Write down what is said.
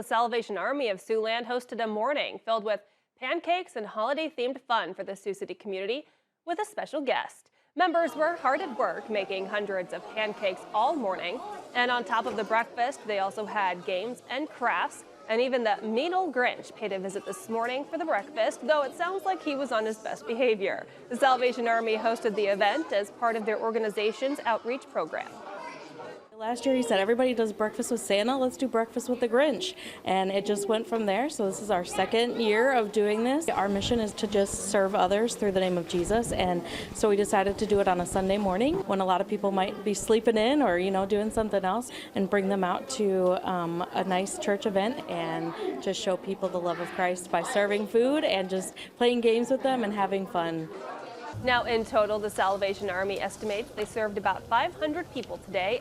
the Salvation Army of Siouxland hosted a morning filled with pancakes and holiday-themed fun for the Sioux City community with a special guest. Members were hard at work making hundreds of pancakes all morning, and on top of the breakfast, they also had games and crafts, and even the mean old Grinch paid a visit this morning for the breakfast, though it sounds like he was on his best behavior. The Salvation Army hosted the event as part of their organization's outreach program. Last year he said, everybody does breakfast with Santa, let's do breakfast with the Grinch. And it just went from there. So this is our second year of doing this. Our mission is to just serve others through the name of Jesus. And so we decided to do it on a Sunday morning when a lot of people might be sleeping in or, doing something else, and bring them out to a nice church event and just show people the love of Christ by serving food and just playing games with them and having fun. Now, in total, the Salvation Army estimates they served about 500 people today.